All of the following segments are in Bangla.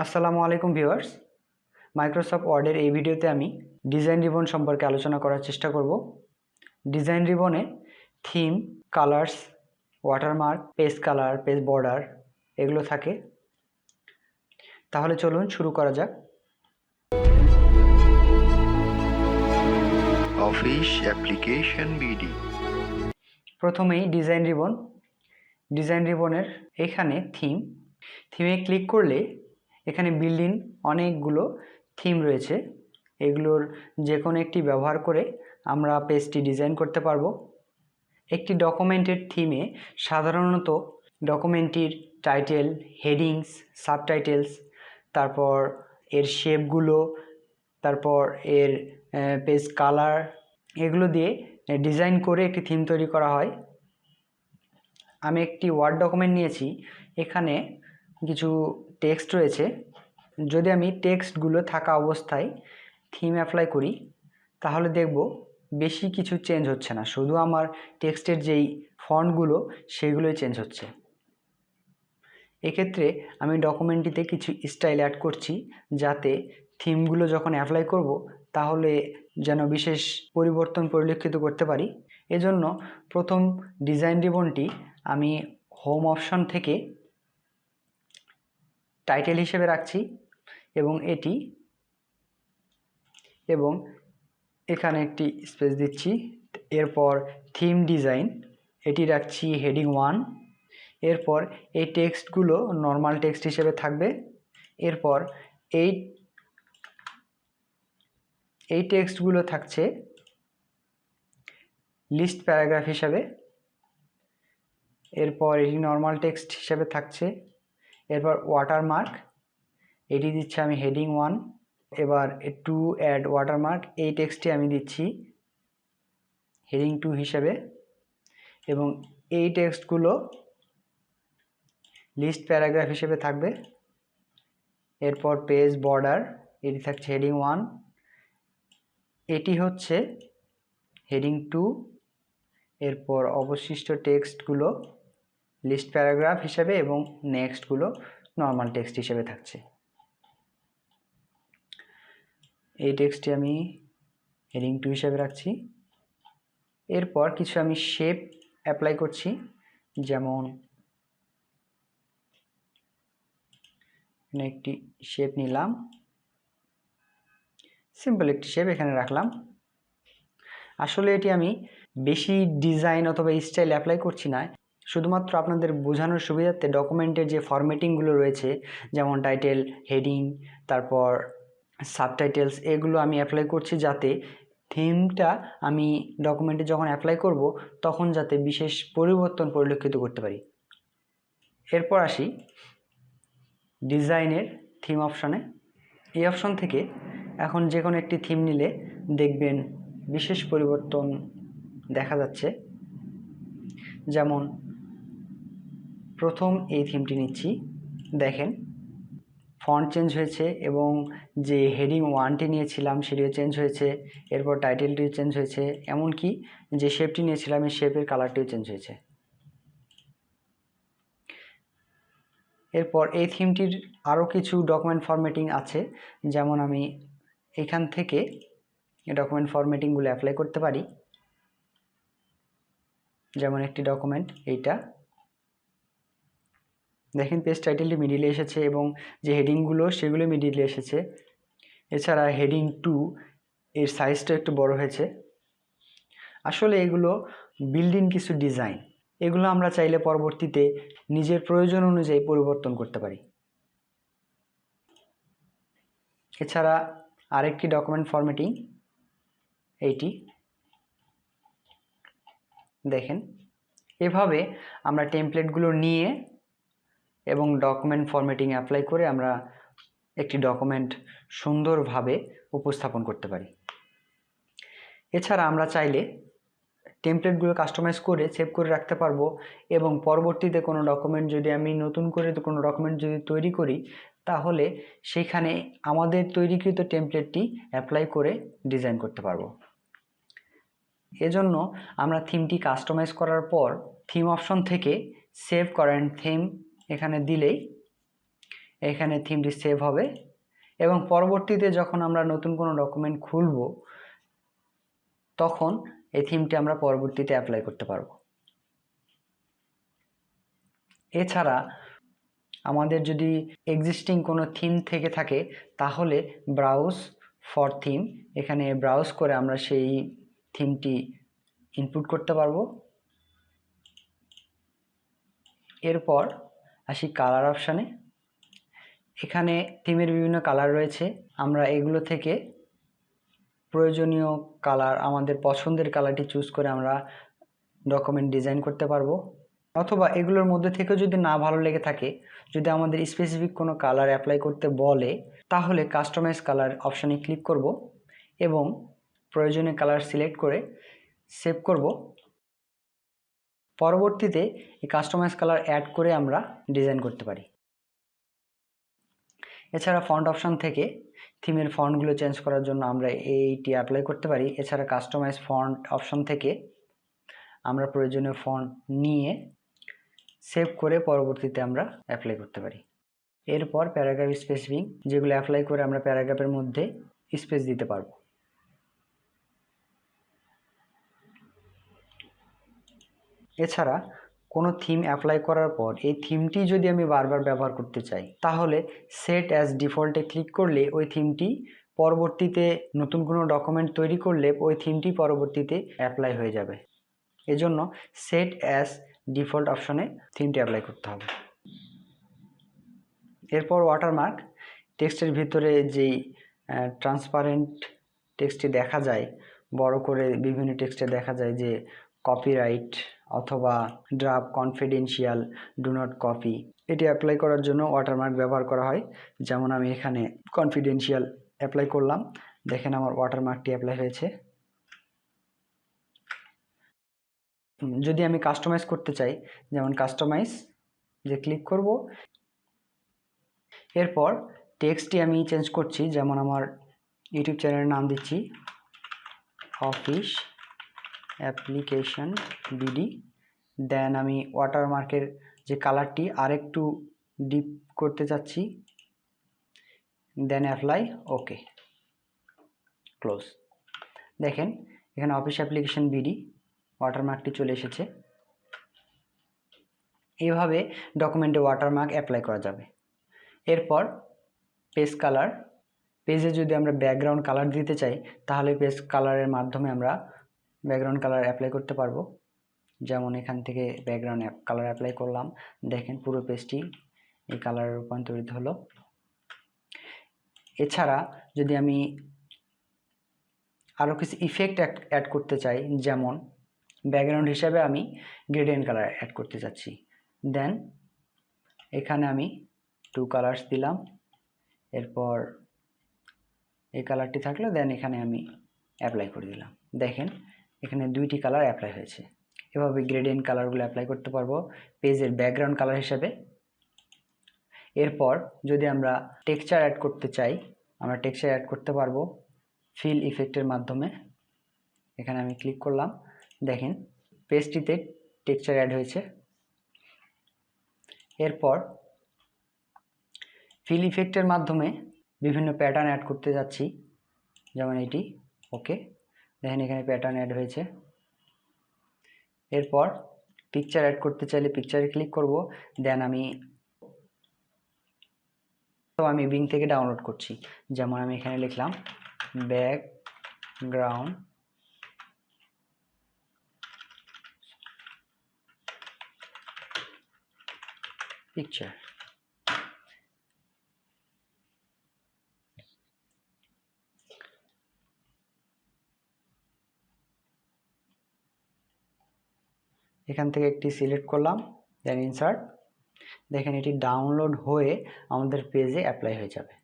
আসসালামু আলাইকুম ভিউয়ার্স। মাইক্রোসফট ওয়ার্ডের এই ভিডিওতে আমি ডিজাইন রিবন সম্পর্কে আলোচনা করার চেষ্টা করব। ডিজাইন রিবনে theme, colours, watermark, page colour, page border এগুলো থাকে। তাহলে চলুন শুরু করা যাক। Office application BD. প্রথমেই ডিজাইন রিবনের এখানে থিমে ক্লিক করলে এখানে বিল্ডিং অনেকগুলো থিম রয়েছে। এগুলোর যে কোনো একটি ব্যবহার করে আমরা পেজটি ডিজাইন করতে পারবো। একটি ডকুমেন্টের থিমে সাধারণত ডকুমেন্টটির টাইটেল, হেডিংস, সাবটাইটেলস, তারপর এর শেপগুলো, তারপর এর পেজ কালার এগুলো দিয়ে ডিজাইন করে একটি থিম তৈরি করা হয়। আমি একটি ওয়ার্ড ডকুমেন্ট নিয়েছি, এখানে কিছু টেক্সট রয়েছে। যদি আমি টেক্সটগুলো থাকা অবস্থায় থিম অ্যাপ্লাই করি তাহলে দেখব বেশি কিছু চেঞ্জ হচ্ছে না, শুধু আমার টেক্সটের যেই ফন্টগুলো সেগুলোই চেঞ্জ হচ্ছে। এক্ষেত্রে আমি ডকুমেন্টটিতে কিছু স্টাইল অ্যাড করছি যাতে থিমগুলো যখন অ্যাপ্লাই করব তাহলে যেন বিশেষ পরিবর্তন পরিলক্ষিত করতে পারি। এজন্য প্রথম ডিজাইন রিবনটি আমি হোম অপশন থেকে টাইটেল হিসেবে রাখছি এবং এখানে একটি স্পেস দিচ্ছি। এরপর থিম ডিজাইন এটি রাখছি হেডিং 1। এরপর এই টেক্সটগুলো নর্মাল টেক্সট হিসেবে থাকবে। এরপর এই টেক্সটগুলো থাকছে লিস্ট প্যারাগ্রাফ হিসাবে। এরপর এটি নর্মাল টেক্সট হিসেবে থাকছে। এরপর ওয়াটারমার্ক এটি দিচ্ছি আমি হেডিং 1। এবার টু অ্যাড ওয়াটারমার্ক এই টেক্সটটি আমি দিচ্ছি হেডিং 2 হিসেবে এবং এই টেক্সটগুলো লিস্ট প্যারাগ্রাফ হিসেবে থাকবে। এরপর পেজ বর্ডার এটি থাকছে হেডিং 1, এটি হচ্ছে হেডিং 2। এরপর অবশিষ্ট টেক্সটগুলো লিস্ট প্যারাগ্রাফ হিসেবে এবং নেক্সটগুলো নর্মাল টেক্সট হিসেবে থাকছে। এই টেক্সটটি আমি হেডিং 2 হিসেবে রাখছি। এরপর কিছু আমি শেপ অ্যাপ্লাই করছি, যেমন একটি শেপ নিলাম, সিম্পল একটি শেপ এখানে রাখলাম। আসলে এটি আমি বেশি ডিজাইন অথবা স্টাইল অ্যাপ্লাই করছি না, শুধুমাত্র আপনাদের বোঝানোর সুবিধার্থে ডকুমেন্টের যে ফরম্যাটিংগুলো রয়েছে যেমন টাইটেল, হেডিং, তারপর সাবটাইটেলস এগুলো আমি অ্যাপ্লাই করছি যাতে থিমটা আমি ডকুমেন্টে যখন অ্যাপ্লাই করব তখন যাতে বিশেষ পরিবর্তন পরিলক্ষিত করতে পারি। এরপর আসি ডিজাইনের থিম অপশনে। এই অপশন থেকে এখন যে কোনো একটি থিম নিলে দেখবেন বিশেষ পরিবর্তন দেখা যাচ্ছে। যেমন প্রথম এই থিমটি নিচ্ছি, দেখেন ফন্ট চেঞ্জ হয়েছে এবং যে হেডিং 1টি নিয়েছিলাম সেটিও চেঞ্জ হয়েছে। এরপর টাইটেলটিও চেঞ্জ হয়েছে, এমনকি যে শেপটি নিয়েছিলাম এই শেপের কালারটিও চেঞ্জ হয়েছে। এরপর এই থিমটির আরও কিছু ডকুমেন্ট ফরম্যাটিং আছে, যেমন আমি এখান থেকে ডকুমেন্ট ফরম্যাটিংগুলো অ্যাপ্লাই করতে পারি। যেমন একটি ডকুমেন্ট এইটা, দেখেন পেজ টাইটেলটি মিডিলে এসেছে এবং যে হেডিংগুলো সেগুলো মিডিলে এসেছে। এছাড়া হেডিং 2 এর সাইজটা একটু বড় হয়েছে। আসলে এগুলো বিল্ডিং কিছু ডিজাইন, এগুলো আমরা চাইলে পরবর্তীতে নিজের প্রয়োজন অনুযায়ী পরিবর্তন করতে পারি। এছাড়া আরেকটি ডকুমেন্ট ফরম্যাটিং এইটি, দেখেন এভাবে আমরা টেমপ্লেটগুলো নিয়ে এবং ডকুমেন্ট ফরম্যাটিং অ্যাপ্লাই করে আমরা একটি ডকুমেন্ট সুন্দরভাবে উপস্থাপন করতে পারি। এছাড়া আমরা চাইলে টেমপ্লেটগুলো কাস্টমাইজ করে সেভ করে রাখতে পারবো এবং পরবর্তীতে কোনো ডকুমেন্ট যদি আমি নতুন করে কোনো ডকুমেন্ট যদি তৈরি করি তাহলে সেখানে আমাদের তৈরিকৃত টেমপ্লেটটি অ্যাপ্লাই করে ডিজাইন করতে পারবো। এজন্য আমরা থিমটি কাস্টমাইজ করার পর থিম অপশন থেকে সেভ করেন্ট থিম এখানে দিলেই এখানে থিমটি সেভ হবে এবং পরবর্তীতে যখন আমরা নতুন কোনো ডকুমেন্ট খুলব তখন এই থিমটি আমরা পরবর্তীতে অ্যাপ্লাই করতে পারব। এছাড়া আমাদের যদি এক্সিস্টিং কোনো থিম থেকে থাকে তাহলে ব্রাউজ ফর থিম, এখানে ব্রাউজ করে আমরা সেই থিমটি ইনপুট করতে পারবো। এরপর আসি কালার অপশানে। এখানে থিমের বিভিন্ন কালার রয়েছে, আমরা এগুলো থেকে প্রয়োজনীয় কালার, আমাদের পছন্দের কালারটি চুজ করে আমরা ডকুমেন্ট ডিজাইন করতে পারবো। অথবা এগুলোর মধ্যে থেকেও যদি না ভালো লেগে থাকে, যদি আমাদের স্পেসিফিক কোনো কালার অ্যাপ্লাই করতে বলে, তাহলে কাস্টমাইজ কালার অপশানে ক্লিক করব এবং প্রয়োজনীয় কালার সিলেক্ট করে সেভ করব। পরবর্তীতে এই কাস্টমাইজ কালার অ্যাড করে আমরা ডিজাইন করতে পারি। এছাড়া ফন্ট অপশান থেকে থিমের ফন্টগুলো চেঞ্জ করার জন্য আমরা এইটি অ্যাপ্লাই করতে পারি। এছাড়া কাস্টমাইজ ফন্ট অপশান থেকে আমরা প্রয়োজনীয় ফন্ট নিয়ে সেভ করে পরবর্তীতে আমরা অ্যাপ্লাই করতে পারি। এরপর প্যারাগ্রাফ স্পেসিফিং, যেগুলো অ্যাপ্লাই করে আমরা প্যারাগ্রাফের মধ্যে স্পেস দিতে পারবো। এছাড়া কোনো থিম অ্যাপ্লাই করার পর এই থিমটি যদি আমি বারবার ব্যবহার করতে চাই, তাহলে সেট অ্যাজ ডিফল্টে ক্লিক করলে ওই থিমটি পরবর্তীতে নতুন কোনো ডকুমেন্ট তৈরি করলে ওই থিমটি পরবর্তীতে অ্যাপ্লাই হয়ে যাবে। এজন্য সেট অ্যাজ ডিফল্ট অপশনে থিমটি অ্যাপ্লাই করতে হবে। এরপর ওয়াটারমার্ক, টেক্সটের ভিতরে যেই ট্রান্সপারেন্ট টেক্সটটি দেখা যায়, বড় করে বিভিন্ন টেক্সটে দেখা যায় যে কপিরাইট অথবা draft, confidential, do not copy, এটি অ্যাপ্লাই করার জন্য ওয়াটারমার্ক ব্যবহার করা হয়। যেমন আমি এখানে কনফিডেন্সিয়াল অ্যাপ্লাই করলাম, দেখেন আমার ওয়াটারমার্কটি অ্যাপ্লাই হয়েছে। যদি আমি কাস্টমাইজ করতে চাই, যেমন কাস্টমাইজ যে ক্লিক করব, এরপর টেক্সটটি আমি চেঞ্জ করছি। যেমন আমার ইউটিউব চ্যানেলের নাম দিচ্ছি অফিস অ্যাপ্লিকেশন বিডি, দেন আমি ওয়াটারমার্কের যে কালারটি আরেকটু ডিপ করতে চাচ্ছি, দেন অ্যাপ্লাই, ওকে, ক্লোজ। দেখেন এখানে অফিস অ্যাপ্লিকেশন বিডি ওয়াটারমার্কটি চলে এসেছে। এইভাবে ডকুমেন্টে ওয়াটারমার্ক অ্যাপ্লাই করা যাবে। এরপর পেজ কালার, পেজে যদি আমরা ব্যাকগ্রাউন্ড কালার দিতে চাই তাহলে পেজ কালারের মাধ্যমে আমরা ব্যাকগ্রাউন্ড কালার অ্যাপ্লাই করতে পারবো। যেমন এখান থেকে ব্যাকগ্রাউন্ড কালার অ্যাপ্লাই করলাম, দেখেন পুরো পেজটি এই কালারে রূপান্তরিত হলো। এছাড়া যদি আমি আরও কিছু ইফেক্ট অ্যাড করতে চাই, যেমন ব্যাকগ্রাউন্ড হিসাবে আমি গ্রেডিয়েন্ট কালার অ্যাড করতে চাচ্ছি, দেন এখানে আমি 2 কালার্স দিলাম। এরপর এই কালারটি থাকলো, দেন এখানে আমি অ্যাপ্লাই করে দিলাম। দেখেন এখানে 2টি কালার অ্যাপ্লাই হয়েছে। এভাবে গ্রেডিয়েন্ট কালারগুলো অ্যাপ্লাই করতে পারবো পেজের ব্যাকগ্রাউন্ড কালার হিসাবে। এরপর যদি আমরা টেক্সচার অ্যাড করতে চাই, আমরা টেক্সচার অ্যাড করতে পারবো ফিল ইফেক্টের মাধ্যমে। এখানে আমি ক্লিক করলাম, দেখেন পেজটিতে টেক্সচার অ্যাড হয়েছে। এরপর ফিল ইফেক্টের মাধ্যমে বিভিন্ন প্যাটার্ন অ্যাড করতে যাচ্ছি, যেমন এটি, ওকে, দেখেন এখানে প্যাটার্ন অ্যাড হয়েছে। এরপর পিকচার অ্যাড করতে চাইলে পিকচারে ক্লিক করব, দেন আমি বিং থেকে ডাউনলোড করছি। যেমন আমি এখানে লিখলাম ব্যাকগ্রাউন্ড পিকচার। এখান থেকে একটি সিলেক্ট করলাম, দেন ইনসার্ট। দেখেন এটি ডাউনলোড হয়ে আমাদের পেজে অ্যাপ্লাই হয়ে যাবে।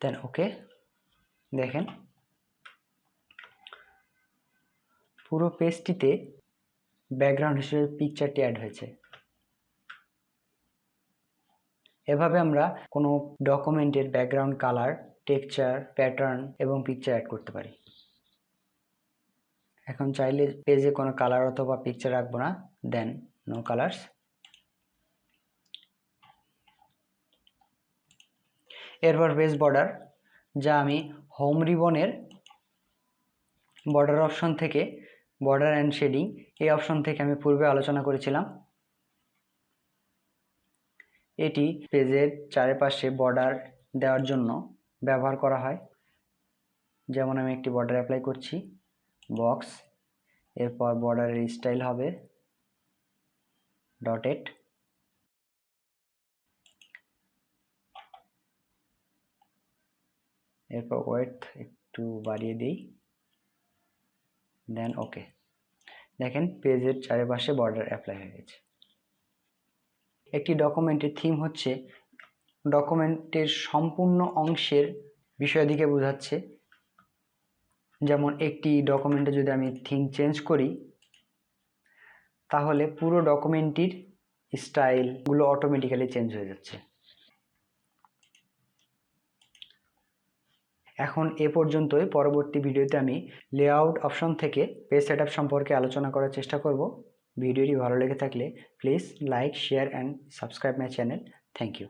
দেন ওকে, দেখেন পুরো পেজটিতে ব্যাকগ্রাউন্ড হিসেবে পিকচারটি অ্যাড হয়েছে। এভাবে আমরা কোনো ডকুমেন্টের ব্যাকগ্রাউন্ড কালার, টেক্সচার, প্যাটার্ন এবং পিকচার অ্যাড করতে পারি। এখন চাইলে পেজে কোনো কালার অথবা পিকচার রাখবো না, দেন নো কালার্স। এরপর পেজ বর্ডার, যা আমি হোম রিবনের বর্ডার অপশন থেকে বর্ডার অ্যান্ড শেডিং এই অপশন থেকে আমি পূর্বে আলোচনা করেছিলাম। এটি পেজের চারপাশে বর্ডার দেওয়ার জন্য ব্যবহার করা হয়। যেমন আমি একটি বর্ডার অ্যাপ্লাই করছি, বক্স, এরপর বর্ডারের স্টাইল হবে ডটেড, এরপর ওয়েট একটু বাড়িয়ে দিই, দেন ওকে। দেখেন পেজের চারপাশে বর্ডার অ্যাপ্লাই হয়ে গেছে। একটি ডকুমেন্টের থিম হচ্ছে ডকুমেন্টের সম্পূর্ণ অংশের বিষয়দিকে বোঝাচ্ছে। যেমন একটি ডকুমেন্টে যদি আমি থিম চেঞ্জ করি, তাহলে পুরো ডকুমেন্টটির স্টাইলগুলো অটোমেটিক্যালি চেঞ্জ হয়ে যাচ্ছে। এখন এ পর্যন্তই। পরবর্তী ভিডিওতে আমি লেআউট অপশন থেকে পেজ সেটআপ সম্পর্কে আলোচনা করার চেষ্টা করব। ভিডিওটি ভালো লেগে থাকলে please like, share and subscribe my channel. Thank you.